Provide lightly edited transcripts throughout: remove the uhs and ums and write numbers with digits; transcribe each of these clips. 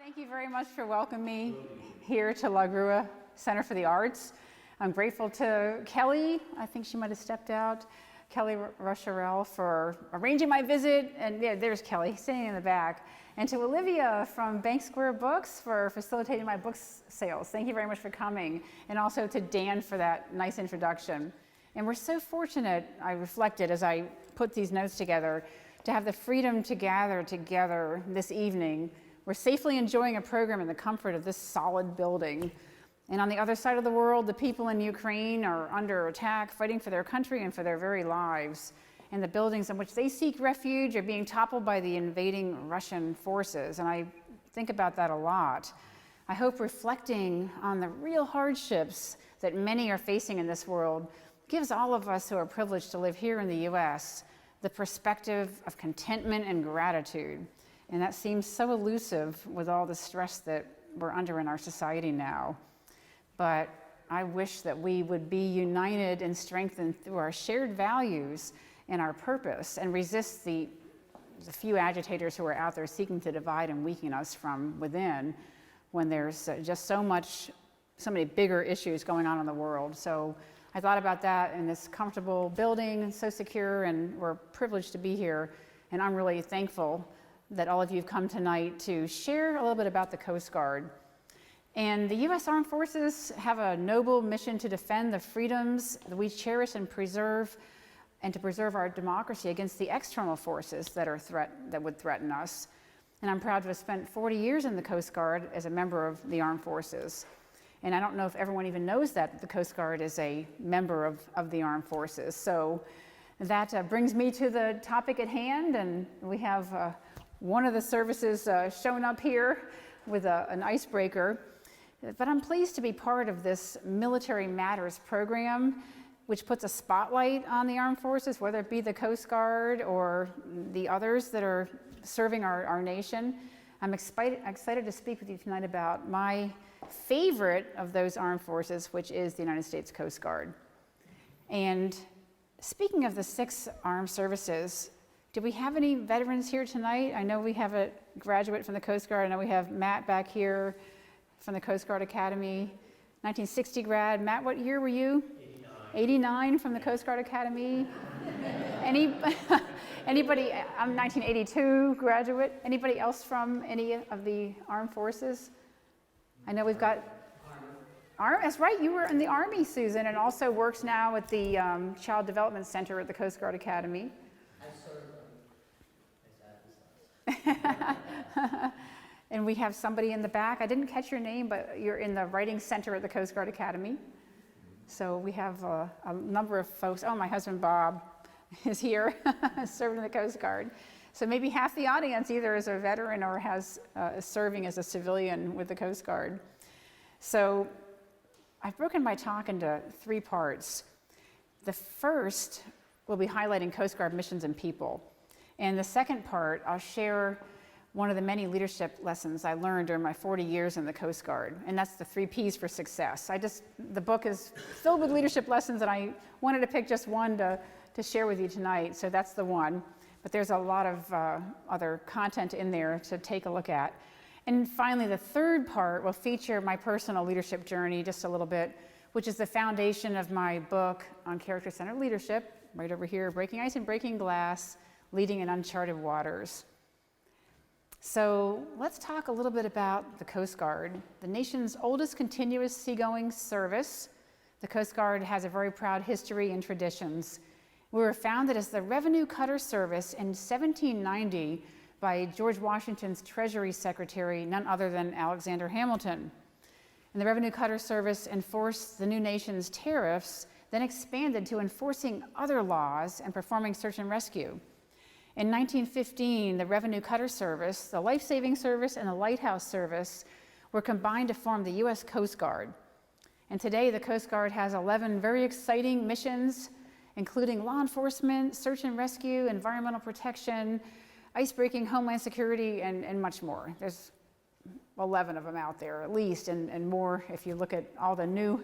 Thank you very much for welcoming me here to La Grua Center for the Arts. I'm grateful to Kelly, I think she might have stepped out, Kelly Rusharel for arranging my visit, and yeah, there's Kelly sitting in the back, and to Olivia from Bank Square Books for facilitating my book sales. Thank you very much for coming, and also to Dan for that nice introduction. And we're so fortunate, I reflected as I put these notes together, to have the freedom to gather together this evening. We're safely enjoying a program in the comfort of this solid building. And on the other side of the world, the people in Ukraine are under attack, fighting for their country and for their very lives. And the buildings in which they seek refuge are being toppled by the invading Russian forces. And I think about that a lot. I hope reflecting on the real hardships that many are facing in this world gives all of us who are privileged to live here in the US the perspective of contentment and gratitude. And that seems so elusive with all the stress that we're under in our society now. But I wish that we would be united and strengthened through our shared values and our purpose and resist the few agitators who are out there seeking to divide and weaken us from within when there's just so many bigger issues going on in the world. So I thought about that in this comfortable building, so secure, and we're privileged to be here. And I'm really thankful that all of you have come tonight to share a little bit about the Coast Guard. And the U.S. Armed Forces have a noble mission to defend the freedoms that we cherish and preserve, and to preserve our democracy against the external forces that would threaten us. And I'm proud to have spent 40 years in the Coast Guard as a member of the Armed Forces. And I don't know if everyone even knows that the Coast Guard is a member of the Armed Forces. So that brings me to the topic at hand, and we have one of the services shown up here with an icebreaker. But I'm pleased to be part of this Military Matters program, which puts a spotlight on the armed forces, whether it be the Coast Guard or the others that are serving our nation. I'm excited to speak with you tonight about my favorite of those armed forces, which is the United States Coast Guard. And speaking of the 6 armed services, do we have any veterans here tonight? I know we have a graduate from the Coast Guard. I know we have Matt back here from the Coast Guard Academy, 1960 grad. Matt, what year were you? 89 from the Coast Guard Academy. Anybody, I'm 1982 graduate. Anybody else from any of the armed forces? I know we've got, that's right, you were in the Army, Susan, and also works now at the Child Development Center at the Coast Guard Academy. And we have somebody in the back. I didn't catch your name, but you're in the Writing Center at the Coast Guard Academy. So we have a number of folks. Oh, my husband Bob is here, served in the Coast Guard. So maybe half the audience either is a veteran or has serving as a civilian with the Coast Guard. So I've broken my talk into 3 parts. The first will be highlighting Coast Guard missions and people. And the second part, I'll share one of the many leadership lessons I learned during my 40 years in the Coast Guard, and that's the 3 Ps for success. The book is filled with leadership lessons, and I wanted to pick just one to share with you tonight, so that's the one. But there's a lot of other content in there to take a look at. And finally, the third part will feature my personal leadership journey just a little bit, which is the foundation of my book on character-centered leadership, right over here, Breaking Ice and Breaking Glass, Leading in Uncharted Waters. So let's talk a little bit about the Coast Guard, the nation's oldest continuous seagoing service. The Coast Guard has a very proud history and traditions. We were founded as the Revenue Cutter Service in 1790 by George Washington's Treasury Secretary, none other than Alexander Hamilton. And the Revenue Cutter Service enforced the new nation's tariffs, then expanded to enforcing other laws and performing search and rescue. In 1915, the Revenue Cutter Service, the Life Saving Service, and the Lighthouse Service were combined to form the U.S. Coast Guard. And today, the Coast Guard has 11 very exciting missions, including law enforcement, search and rescue, environmental protection, icebreaking, homeland security, and much more. There's 11 of them out there, at least, and more if you look at all the new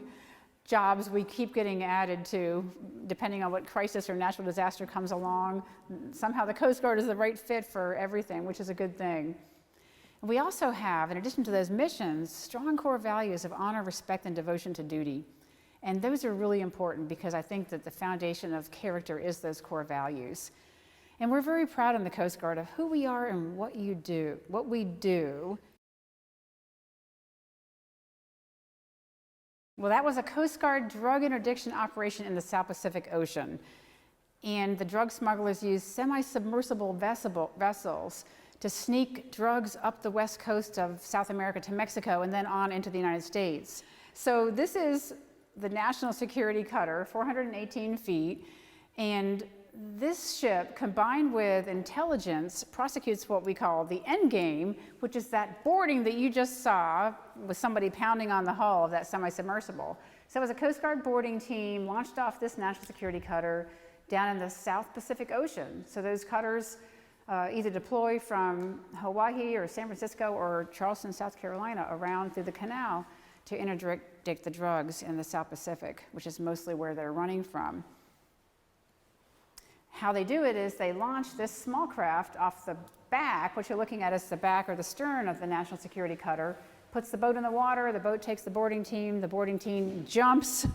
jobs we keep getting added to, depending on what crisis or natural disaster comes along. Somehow the Coast Guard is the right fit for everything, which is a good thing. We also have, in addition to those missions, strong core values of honor, respect, and devotion to duty. And those are really important because I think that the foundation of character is those core values. And we're very proud in the Coast Guard of who we are and what we do. Well, that was a Coast Guard drug interdiction operation in the South Pacific Ocean. And the drug smugglers used semi-submersible vessels to sneak drugs up the west coast of South America to Mexico and then on into the United States. So this is the National Security Cutter, 418 feet, and this ship, combined with intelligence, prosecutes what we call the end game, which is that boarding that you just saw with somebody pounding on the hull of that semi-submersible. So as a Coast Guard boarding team launched off this National Security Cutter down in the South Pacific Ocean. So those cutters either deploy from Hawaii or San Francisco or Charleston, South Carolina, around through the canal to interdict the drugs in the South Pacific, which is mostly where they're running from. How they do it is they launch this small craft off the back, what you're looking at is the back or the stern of the National Security Cutter, puts the boat in the water, the boat takes the boarding team jumps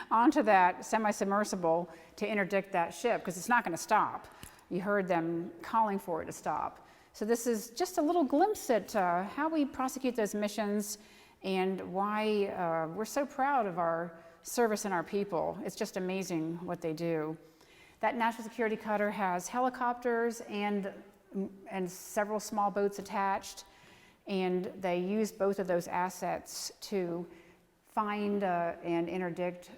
onto that semi-submersible to interdict that ship, because it's not going to stop. You heard them calling for it to stop. So this is just a little glimpse at how we prosecute those missions and why we're so proud of our service and our people. It's just amazing what they do. That National Security Cutter has helicopters and several small boats attached, and they use both of those assets to find and interdict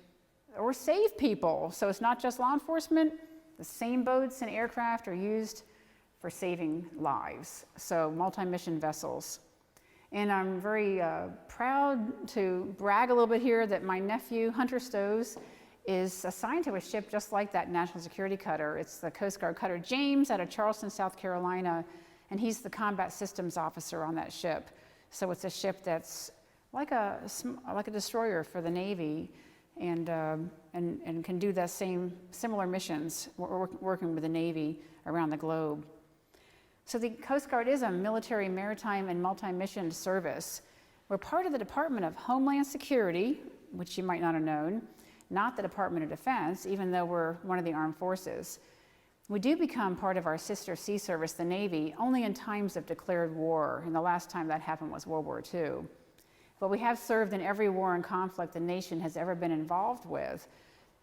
or save people. So it's not just law enforcement. The same boats and aircraft are used for saving lives, so multi-mission vessels. And I'm very proud to brag a little bit here that my nephew, Hunter Stosz, is assigned to a ship just like that National Security Cutter. It's the Coast Guard Cutter James out of Charleston, South Carolina, and he's the combat systems officer on that ship. So it's a ship that's like a destroyer for the Navy, and can do the similar missions. We're working with the Navy around the globe. So the Coast Guard is a military, maritime, and multi-mission service. We're part of the Department of Homeland Security, which you might not have known, not the Department of Defense, even though we're one of the armed forces. We do become part of our sister sea service, the Navy, only in times of declared war, and the last time that happened was World War II. But we have served in every war and conflict the nation has ever been involved with.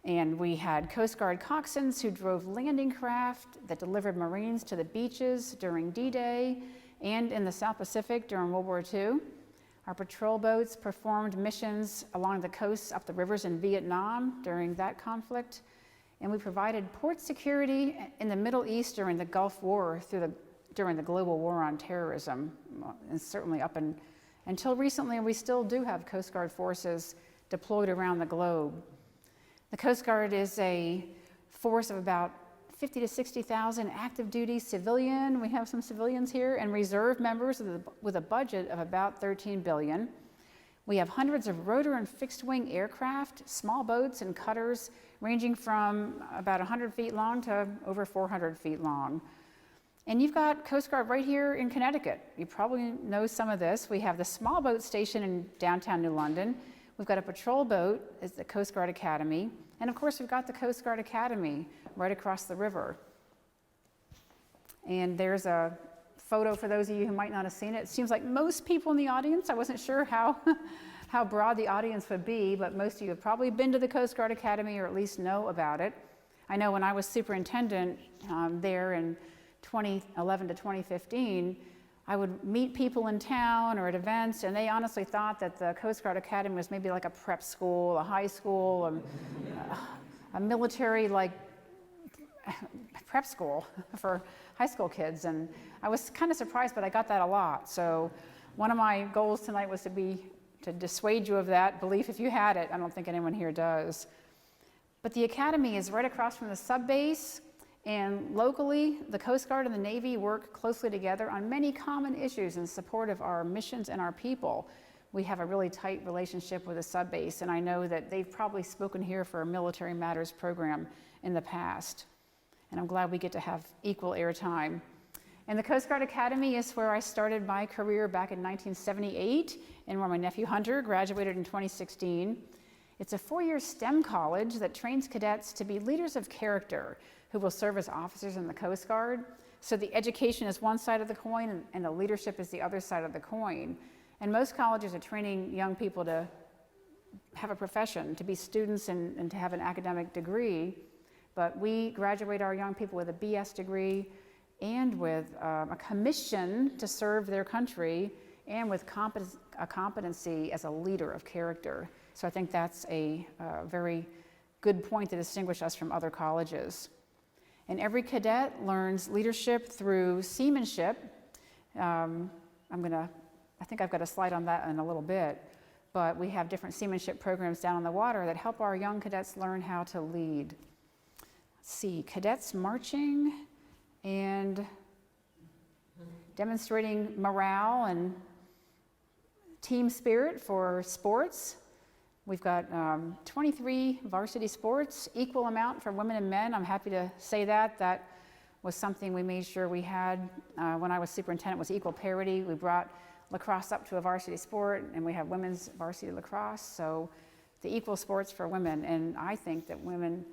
And we had Coast Guard coxswains who drove landing craft that delivered Marines to the beaches during D-Day and in the South Pacific during World War II. Our patrol boats performed missions along the coasts up the rivers in Vietnam during that conflict. And we provided port security in the Middle East during the Gulf War during the global war on terrorism. And certainly until recently, we still do have Coast Guard forces deployed around the globe. The Coast Guard is a force of about 50 to 60,000 active duty civilian. We have some civilians here, and reserve members with a budget of about $13 billion. We have hundreds of rotor and fixed wing aircraft, small boats and cutters ranging from about 100 feet long to over 400 feet long. And you've got Coast Guard right here in Connecticut. You probably know some of this. We have the small boat station in downtown New London. We've got a patrol boat at the Coast Guard Academy. And of course, we've got the Coast Guard Academy right across the river. And there's a photo for those of you who might not have seen it. It seems like most people in the audience, I wasn't sure how broad the audience would be, but most of you have probably been to the Coast Guard Academy or at least know about it. I know when I was superintendent there in 2011 to 2015, I would meet people in town or at events, and they honestly thought that the Coast Guard Academy was maybe like a prep school, a high school, a military like prep school for high school kids. And I was kind of surprised, but I got that a lot. So one of my goals tonight was to dissuade you of that belief if you had it. I don't think anyone here does. But the Academy is right across from the sub-base. And locally, the Coast Guard and the Navy work closely together on many common issues in support of our missions and our people. We have a really tight relationship with the sub-base, and I know that they've probably spoken here for a Military Matters program in the past. And I'm glad we get to have equal airtime. And the Coast Guard Academy is where I started my career back in 1978 and where my nephew Hunter graduated in 2016. It's a 4-year STEM college that trains cadets to be leaders of character who will serve as officers in the Coast Guard. So the education is one side of the coin and the leadership is the other side of the coin. And most colleges are training young people to have a profession, to be students and to have an academic degree. But we graduate our young people with a BS degree and with a commission to serve their country and with a competency as a leader of character. So I think that's a very good point to distinguish us from other colleges. And every cadet learns leadership through seamanship. I think I've got a slide on that in a little bit, but we have different seamanship programs down on the water that help our young cadets learn how to lead. Let's see, cadets marching and demonstrating morale and team spirit for sports. We've got 23 varsity sports, equal amount for women and men. I'm happy to say that. That was something we made sure we had when I was superintendent, was equal parity. We brought lacrosse up to a varsity sport, and we have women's varsity lacrosse, so the equal sports for women. And I think that women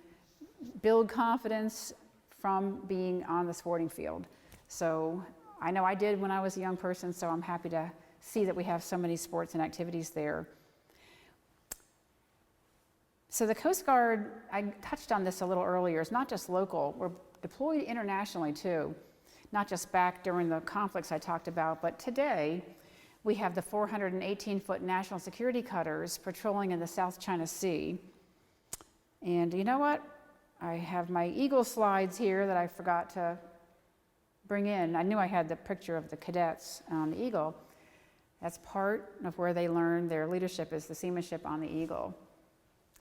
build confidence from being on the sporting field. So I know I did when I was a young person, so I'm happy to see that we have so many sports and activities there. So the Coast Guard, I touched on this a little earlier, is not just local. We're deployed internationally too, not just back during the conflicts I talked about, but today we have the 418-foot national security cutters patrolling in the South China Sea. And you know what? I have my Eagle slides here that I forgot to bring in. I knew I had the picture of the cadets on the Eagle. That's part of where they learn their leadership, is the seamanship on the Eagle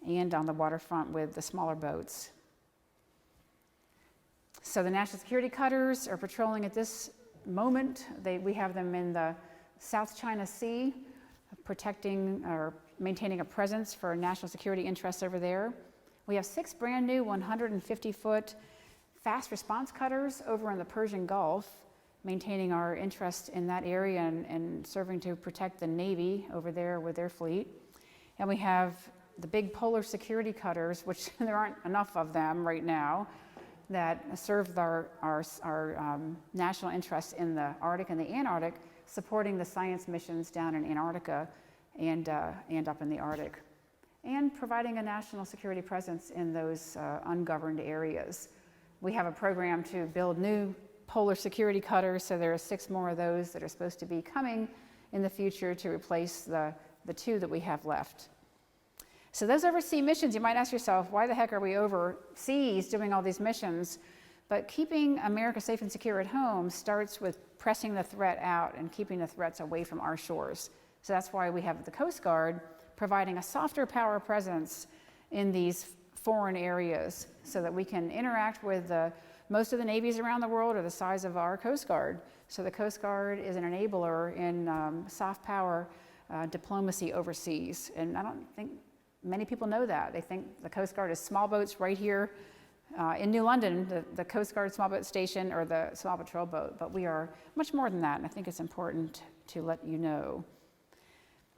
and on the waterfront with the smaller boats. So the national security cutters are patrolling at this moment. We have them in the South China Sea, protecting or maintaining a presence for national security interests over there. We have 6 brand new 150-foot fast response cutters over in the Persian Gulf, maintaining our interest in that area and serving to protect the Navy over there with their fleet. And we have the big polar security cutters, which there aren't enough of them right now, that serve our national interests in the Arctic and the Antarctic, supporting the science missions down in Antarctica and up in the Arctic, and providing a national security presence in those ungoverned areas. We have a program to build new polar security cutters, so there are 6 more of those that are supposed to be coming in the future to replace the 2 that we have left. So those overseas missions, you might ask yourself, why the heck are we overseas doing all these missions? But keeping America safe and secure at home starts with pressing the threat out and keeping the threats away from our shores. So that's why we have the Coast Guard providing a softer power presence in these foreign areas so that we can interact with most of the navies around the world are the size of our Coast Guard. So the Coast Guard is an enabler in soft power diplomacy overseas. And I don't think many people know that. They think the Coast Guard is small boats right here in New London, the Coast Guard small boat station or the small patrol boat, but we are much more than that, and I think it's important to let you know.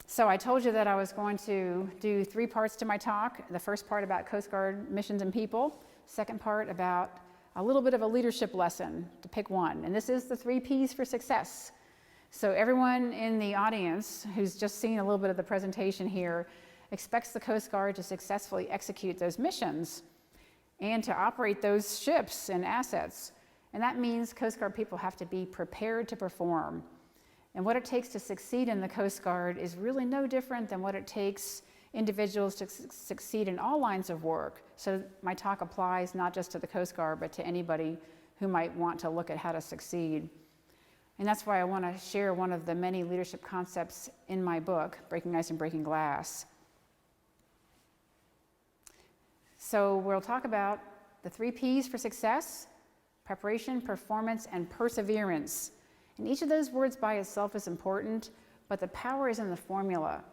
So I told you that I was going to do 3 parts to my talk. The first part about Coast Guard missions and people, second part about a little bit of a leadership lesson, to pick one, and this is the 3 Ps for success. So everyone in the audience who's just seen a little bit of the presentation here expects the Coast Guard to successfully execute those missions and to operate those ships and assets. And that means Coast Guard people have to be prepared to perform. And what it takes to succeed in the Coast Guard is really no different than what it takes individuals to succeed in all lines of work. So my talk applies not just to the Coast Guard, but to anybody who might want to look at how to succeed. And that's why I want to share one of the many leadership concepts in my book, Breaking Ice and Breaking Glass. So we'll talk about the 3 Ps for success: preparation, performance, and perseverance. And each of those words by itself is important, but the power is in the formula.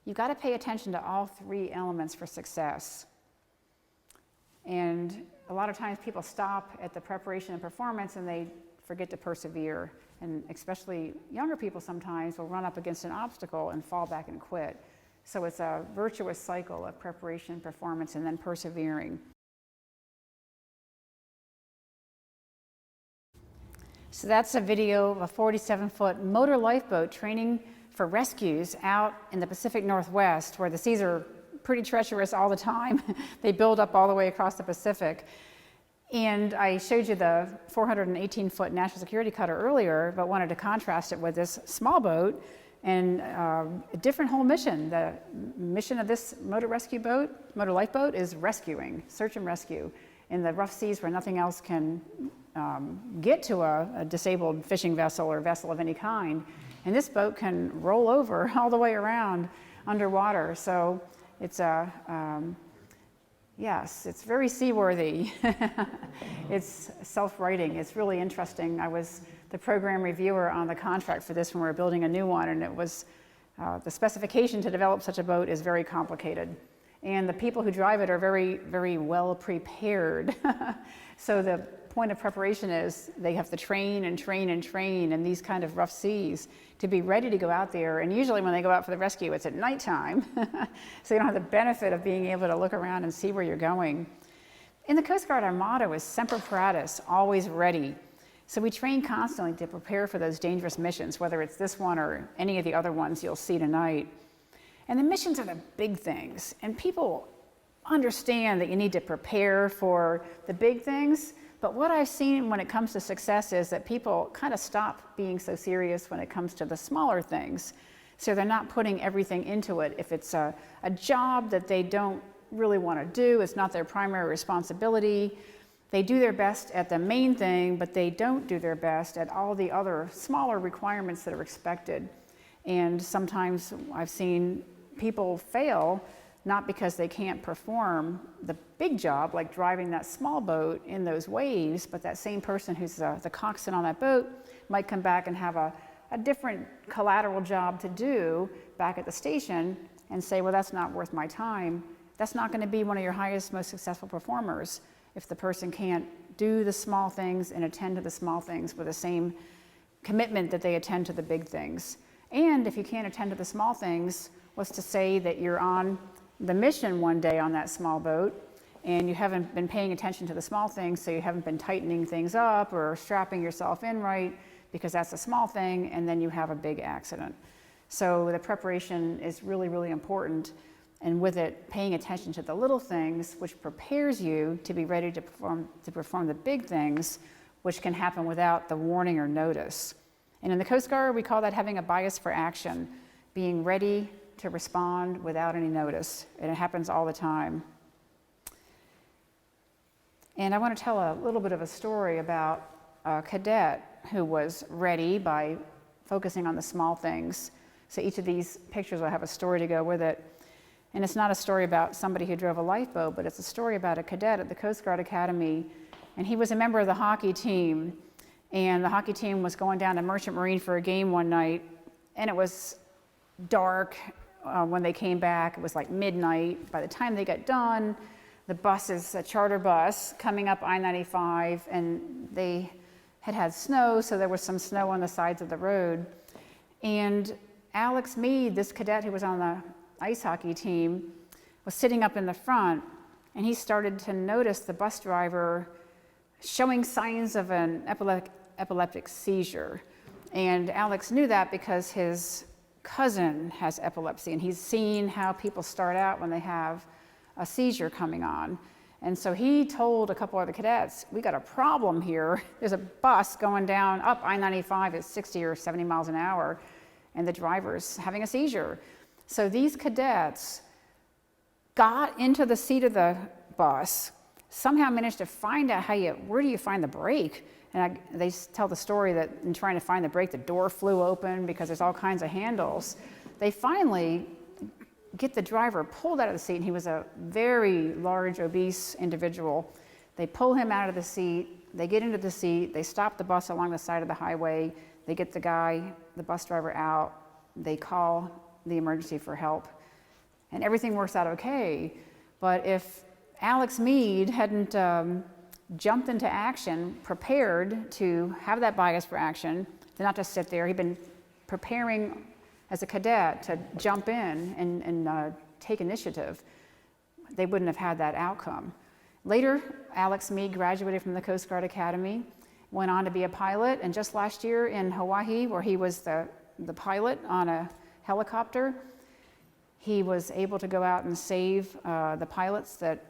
You've got to pay attention to all 3 elements for success. And a lot of times people stop at the preparation and performance and they forget to persevere. And especially younger people sometimes will run up against an obstacle and fall back and quit. So it's a virtuous cycle of preparation, performance, and then persevering. So that's a video of a 47-foot motor lifeboat training for rescues out in the Pacific Northwest, where the seas are pretty treacherous all the time. They build up all the way across the Pacific. And I showed you the 418-foot national security cutter earlier, but wanted to contrast it with this small boat and a different whole mission. The mission of this motor lifeboat is rescuing, search and rescue in the rough seas where nothing else can get to a disabled fishing vessel or vessel of any kind. And this boat can roll over all the way around underwater. So it's yes, it's very seaworthy. It's self-writing. It's really interesting. I was the program reviewer on the contract for this when we were building a new one, and it was the specification to develop such a boat is very complicated. And the people who drive it are very, very well prepared. So the point of preparation is they have to train and train and train in these kind of rough seas to be ready to go out there. And usually when they go out for the rescue, it's at nighttime. So you don't have the benefit of being able to look around and see where you're going. In the Coast Guard, our motto is Semper Paratus, always ready. So we train constantly to prepare for those dangerous missions, whether it's this one or any of the other ones you'll see tonight. And the missions are the big things. And people understand that you need to prepare for the big things. But what I've seen when it comes to success is that people kind of stop being so serious when it comes to the smaller things. So they're not putting everything into it. If it's a job that they don't really want to do, it's not their primary responsibility, they do their best at the main thing, but they don't do their best at all the other smaller requirements that are expected. And sometimes I've seen people fail not because they can't perform the big job, like driving that small boat in those waves, but that same person who's the coxswain on that boat might come back and have a different collateral job to do back at the station and say, well, that's not worth my time. That's not going to be one of your highest, most successful performers if the person can't do the small things and attend to the small things with the same commitment that they attend to the big things. And if you can't attend to the small things, what's to say that you're on the mission one day on that small boat and you haven't been paying attention to the small things, so you haven't been tightening things up or strapping yourself in right, because that's a small thing, and then you have a big accident. So the preparation is really, really important, and with it, paying attention to the little things, which prepares you to be ready to perform the big things, which can happen without the warning or notice. And in the Coast Guard, we call that having a bias for action, being ready to respond without any notice, and it happens all the time. And I want to tell a little bit of a story about a cadet who was ready by focusing on the small things. So each of these pictures will have a story to go with it. And it's not a story about somebody who drove a lifeboat, but it's a story about a cadet at the Coast Guard Academy. And he was a member of the hockey team. And the hockey team was going down to Merchant Marine for a game one night. And it was dark when they came back. It was like midnight. By the time they got done, the bus is a charter bus coming up I-95, and they had snow, so there was some snow on the sides of the road. And Alex Mead, this cadet who was on the ice hockey team, was sitting up in the front, and he started to notice the bus driver showing signs of an epileptic seizure. And Alex knew that because his cousin has epilepsy, and he's seen how people start out when they have a seizure coming on. And so he told a couple other cadets, we got a problem here. There's a bus going down up I-95 at 60 or 70 miles an hour, and the driver's having a seizure. So these cadets got into the seat of the bus, somehow managed to find out where do you find the brake? And they tell the story that in trying to find the brake, the door flew open because there's all kinds of handles. They finally get the driver pulled out of the seat, and he was a very large, obese individual. They pull him out of the seat, they get into the seat, they stop the bus along the side of the highway, they get the bus driver out, they call the emergency for help, and everything works out okay. But if Alex Mead hadn't jumped into action, prepared to have that bias for action, to not just sit there. He'd been preparing as a cadet to jump in and take initiative. They wouldn't have had that outcome. Later, Alex Mead graduated from the Coast Guard Academy, went on to be a pilot, and just last year in Hawaii, where he was the pilot on a helicopter, he was able to go out and save the pilots that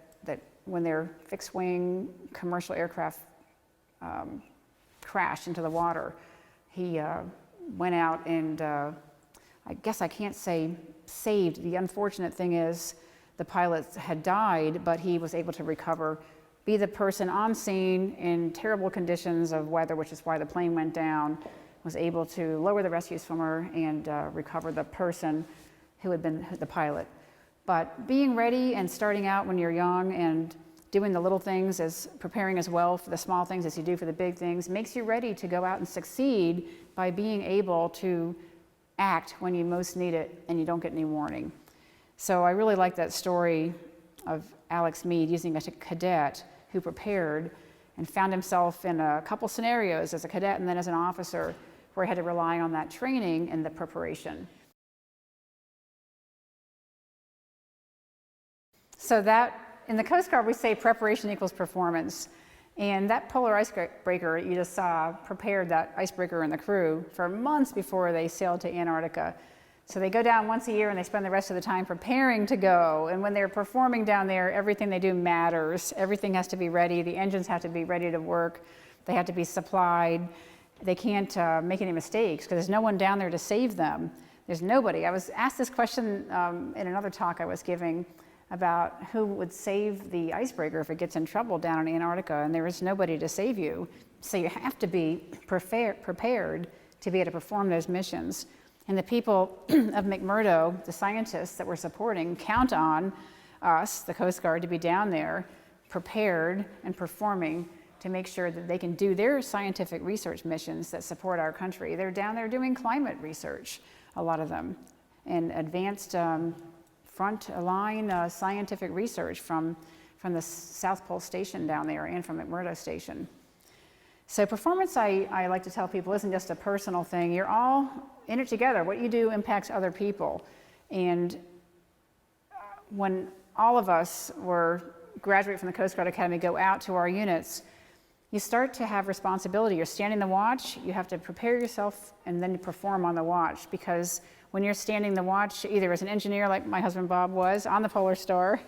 when their fixed-wing commercial aircraft crashed into the water. He went out and, I guess I can't say saved. The unfortunate thing is the pilots had died, but he was able to recover, be the person on scene in terrible conditions of weather, which is why the plane went down, was able to lower the rescue swimmer and recover the person who had been the pilot. But being ready and starting out when you're young and doing the little things, as preparing as well for the small things as you do for the big things, makes you ready to go out and succeed by being able to act when you most need it and you don't get any warning. So I really like that story of Alex Mead using a cadet who prepared and found himself in a couple scenarios as a cadet and then as an officer where he had to rely on that training and the preparation. So that, in the Coast Guard, we say preparation equals performance. And that polar icebreaker you just saw prepared that icebreaker and the crew for months before they sailed to Antarctica. So they go down once a year and they spend the rest of the time preparing to go. And when they're performing down there, everything they do matters. Everything has to be ready. The engines have to be ready to work. They have to be supplied. They can't make any mistakes because there's no one down there to save them. There's nobody. I was asked this question in another talk I was giving about who would save the icebreaker if it gets in trouble down in Antarctica, and there is nobody to save you. So you have to be prepared to be able to perform those missions. And the people of McMurdo, the scientists that we're supporting, count on us, the Coast Guard, to be down there prepared and performing to make sure that they can do their scientific research missions that support our country. They're down there doing climate research, a lot of them, and advanced front-line scientific research from the South Pole Station down there and from McMurdo Station. So performance, I like to tell people, isn't just a personal thing. You're all in it together. What you do impacts other people. And when all of us graduate from the Coast Guard Academy, go out to our units, you start to have responsibility. You're standing the watch, you have to prepare yourself and then you perform on the watch, because when you're standing the watch, either as an engineer like my husband Bob was on the Polar Star,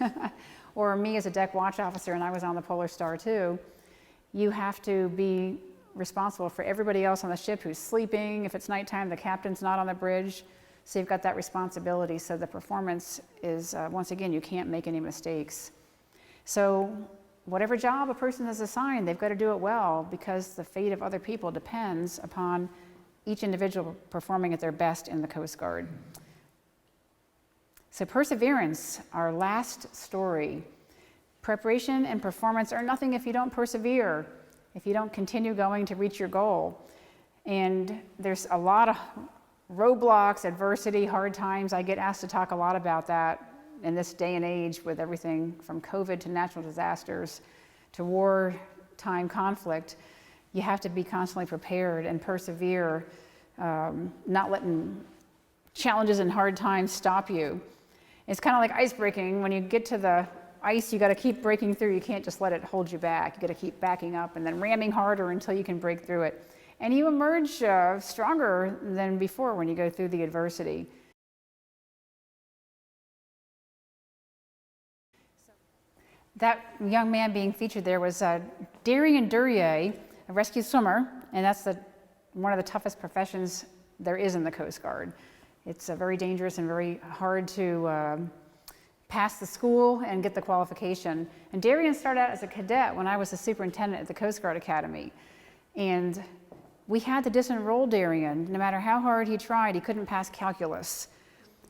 or me as a deck watch officer, and I was on the Polar Star too, you have to be responsible for everybody else on the ship who's sleeping. If it's nighttime, the captain's not on the bridge. So you've got that responsibility. So the performance is, once again, you can't make any mistakes. So whatever job a person is assigned, they've got to do it well, because the fate of other people depends upon each individual performing at their best in the Coast Guard. So perseverance, our last story. Preparation and performance are nothing if you don't persevere, if you don't continue going to reach your goal. And there's a lot of roadblocks, adversity, hard times. I get asked to talk a lot about that in this day and age with everything from COVID to natural disasters to wartime conflict. You have to be constantly prepared and persevere, not letting challenges and hard times stop you. It's kind of like ice breaking. When you get to the ice, you got to keep breaking through. You can't just let it hold you back. You got to keep backing up and then ramming harder until you can break through it. And you emerge stronger than before when you go through the adversity. That young man being featured there was Darian Duryea, a rescue swimmer, and that's one of the toughest professions there is in the Coast Guard. It's very dangerous and very hard to pass the school and get the qualification. And Darian started out as a cadet when I was a superintendent at the Coast Guard Academy. And we had to disenroll Darian. No matter how hard he tried, he couldn't pass calculus.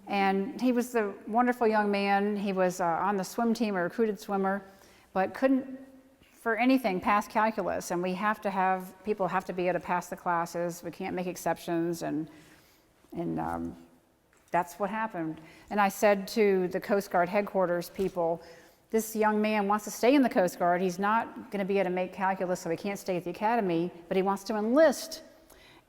And he was the wonderful young man. He was on the swim team, a recruited swimmer, but couldn't for anything pass calculus. And people have to be able to pass the classes. We can't make exceptions, and that's what happened. And I said to the Coast Guard headquarters people, this young man wants to stay in the Coast Guard. He's not going to be able to make calculus, so he can't stay at the academy, but he wants to enlist.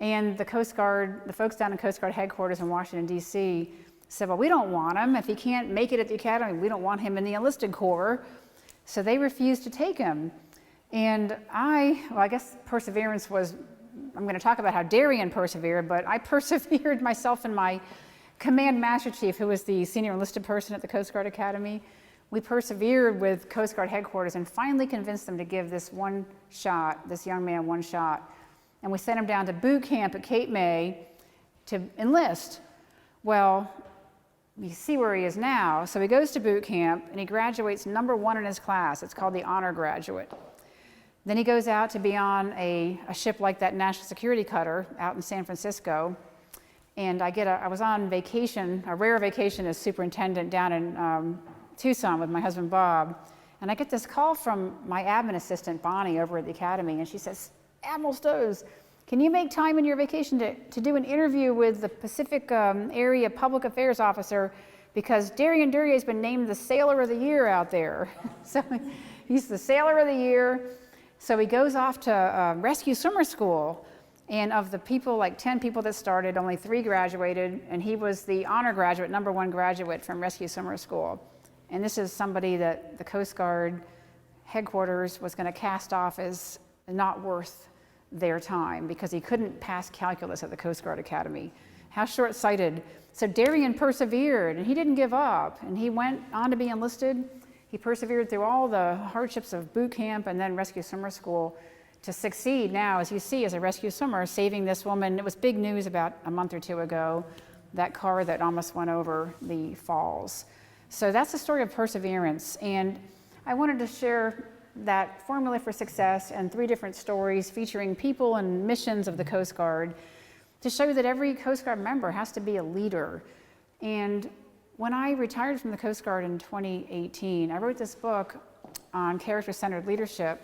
And the Coast Guard, the folks down in Coast Guard headquarters in Washington, D.C. said, well, we don't want him. If he can't make it at the academy, we don't want him in the enlisted corps. So they refused to take him. And I guess perseverance was, I'm going to talk about how Darian persevered, but I persevered myself and my command master chief, who was the senior enlisted person at the Coast Guard Academy. We persevered with Coast Guard headquarters and finally convinced them to give this young man one shot. And we sent him down to boot camp at Cape May to enlist. Well, you see where he is now. So he goes to boot camp and he graduates #1 in his class. It's called the honor graduate. Then he goes out to be on a ship like that national security cutter out in San Francisco. And I was on vacation, a rare vacation as superintendent down in Tucson with my husband Bob. And I get this call from my admin assistant Bonnie over at the academy, and she says, Admiral Stosz, can you make time in your vacation to do an interview with the Pacific area public affairs officer, because Darian Duryea has been named the Sailor of the Year out there. So he's the Sailor of the Year. So he goes off to rescue swimmer school. And of the people, like 10 people that started, only 3 graduated, and he was the honor graduate, #1 graduate from rescue swimmer school. And this is somebody that the Coast Guard headquarters was going to cast off as not worth their time because he couldn't pass calculus at the Coast Guard Academy. How short-sighted. So Darian persevered, and he didn't give up, and he went on to be enlisted. He persevered through all the hardships of boot camp and then rescue swimmer school to succeed now, as you see, as a rescue swimmer, saving this woman. It was big news about a month or 2 ago, that car that almost went over the falls. So that's the story of perseverance. And I wanted to share that formula for success and 3 different stories featuring people and missions of the Coast Guard to show you that every Coast Guard member has to be a leader. And when I retired from the Coast Guard in 2018, I wrote this book on character-centered leadership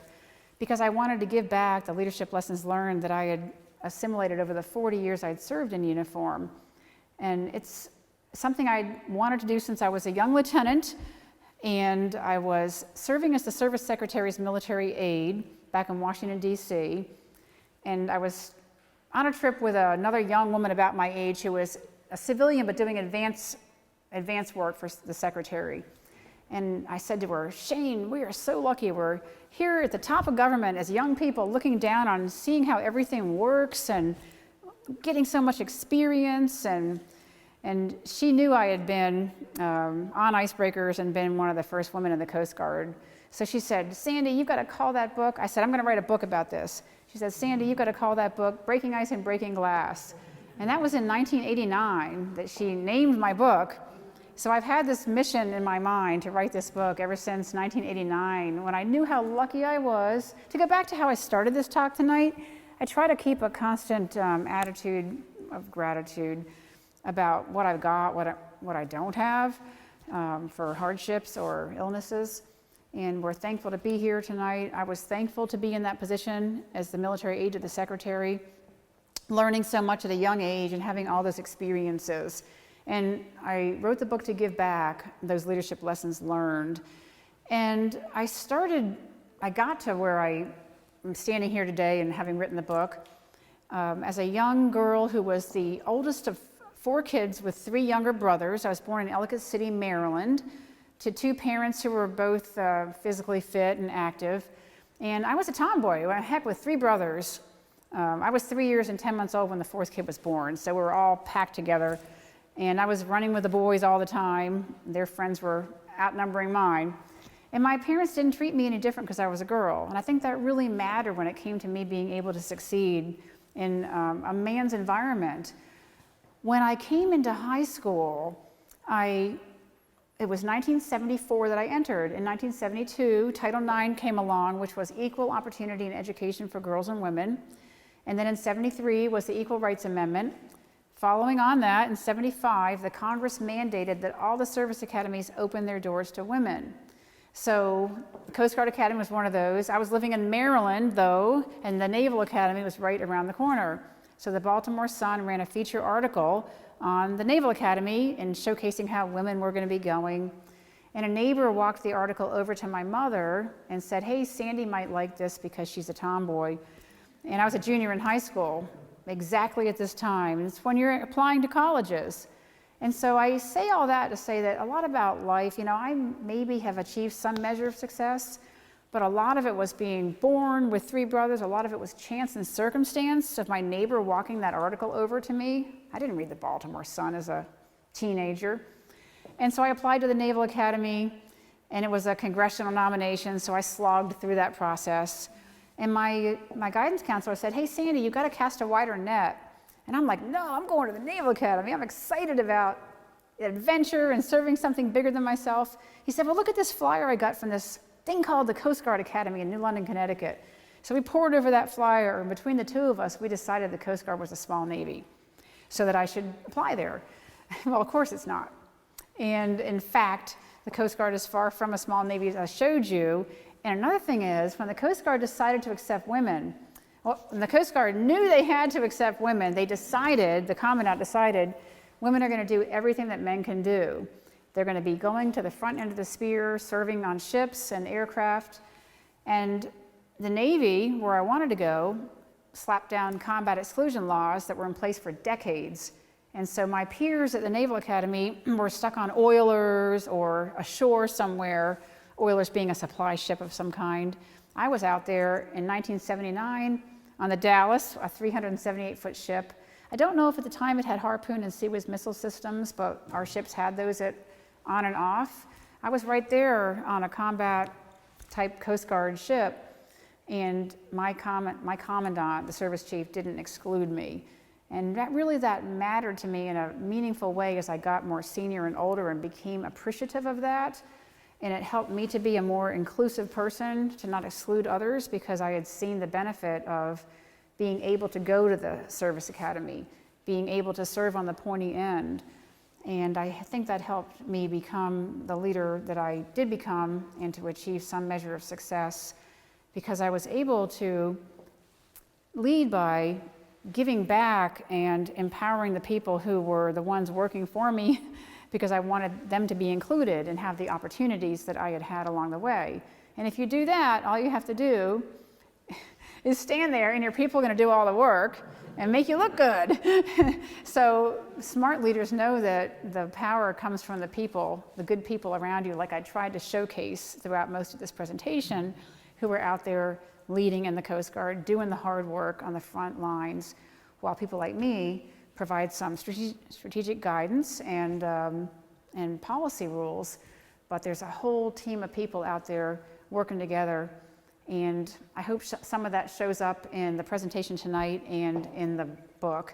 because I wanted to give back the leadership lessons learned that I had assimilated over the 40 years I'd served in uniform. And it's something I wanted to do since I was a young lieutenant, and I was serving as the Service Secretary's military aide back in Washington, D.C., and I was on a trip with another young woman about my age who was a civilian but doing advanced work for the Secretary. And I said to her, Shane, we are so lucky. We're here at the top of government as young people looking down on seeing how everything works and getting so much experience. And she knew I had been on icebreakers and been one of the first women in the Coast Guard. So she said, Sandy, you've got to call that book. I said, I'm going to write a book about this. She said, Sandy, you've got to call that book Breaking Ice and Breaking Glass. And that was in 1989 that she named my book. So I've had this mission in my mind to write this book ever since 1989, when I knew how lucky I was. To go back to how I started this talk tonight, I try to keep a constant attitude of gratitude about what I've got, what I don't have, for hardships or illnesses. And we're thankful to be here tonight. I was thankful to be in that position as the military aide to the Secretary, learning so much at a young age and having all those experiences. And I wrote the book to give back those leadership lessons learned. And I got to where I'm standing here today and having written the book as a young girl who was the oldest of 4 kids with 3 younger brothers. I was born in Ellicott City, Maryland, to 2 parents who were both physically fit and active. And I was a tomboy, heck, with 3 brothers. I was 3 years and 10 months old when the 4th kid was born, so we were all packed together. And I was running with the boys all the time. Their friends were outnumbering mine. And my parents didn't treat me any different because I was a girl. And I think that really mattered when it came to me being able to succeed in a man's environment. When I came into high school, it was 1974 that I entered. In 1972, Title IX came along, which was equal opportunity in education for girls and women. And then in 73 was the Equal Rights Amendment. Following on that, in 75, the Congress mandated that all the service academies open their doors to women. So the Coast Guard Academy was one of those. I was living in Maryland, though, and the Naval Academy was right around the corner. So the Baltimore Sun ran a feature article on the Naval Academy and showcasing how women were going to be going. And a neighbor walked the article over to my mother and said, hey, Sandy might like this because she's a tomboy. And I was a junior in high school, exactly at this time. And it's when you're applying to colleges. And so I say all that to say that a lot about life, I maybe have achieved some measure of success, but a lot of it was being born with 3 brothers. A lot of it was chance and circumstance of my neighbor walking that article over to me. I didn't read the Baltimore Sun as a teenager. And so I applied to the Naval Academy, and it was a congressional nomination, so I slogged through that process. And my guidance counselor said, hey, Sandy, you've got to cast a wider net. And I'm like, no, I'm going to the Naval Academy. I'm excited about adventure and serving something bigger than myself. He said, well, look at this flyer I got from this thing called the Coast Guard Academy in New London, Connecticut. So we poured over that flyer, and between the 2 of us, we decided the Coast Guard was a small Navy, so that I should apply there. Well, of course it's not. And in fact, the Coast Guard is far from a small Navy, as I showed you. And another thing is, when the Coast Guard decided to accept women, well, when the Coast Guard knew they had to accept women, they decided, the Commandant decided, women are going to do everything that men can do. They're going to be going to the front end of the spear, serving on ships and aircraft. And the Navy, where I wanted to go, slapped down combat exclusion laws that were in place for decades. And so my peers at the Naval Academy were stuck on oilers or ashore somewhere, oilers being a supply ship of some kind. I was out there in 1979 on the Dallas, a 378-foot ship. I don't know if at the time it had Harpoon and Sea Whiz missile systems, but our ships had those on and off. I was right there on a combat-type Coast Guard ship, and my commandant, the service chief, didn't exclude me. And that mattered to me in a meaningful way as I got more senior and older and became appreciative of that. And it helped me to be a more inclusive person, to not exclude others, because I had seen the benefit of being able to go to the service academy, being able to serve on the pointy end. And I think that helped me become the leader that I did become and to achieve some measure of success, because I was able to lead by giving back and empowering the people who were the ones working for me, because I wanted them to be included and have the opportunities that I had had along the way. And if you do that, all you have to do is stand there, and your people are going to do all the work and make you look good. So smart leaders know that the power comes from the people, the good people around you, like I tried to showcase throughout most of this presentation, who were out there leading in the Coast Guard, doing the hard work on the front lines, while people like me provide some strategic guidance and policy rules. But there's a whole team of people out there working together, and I hope some of that shows up in the presentation tonight and in the book.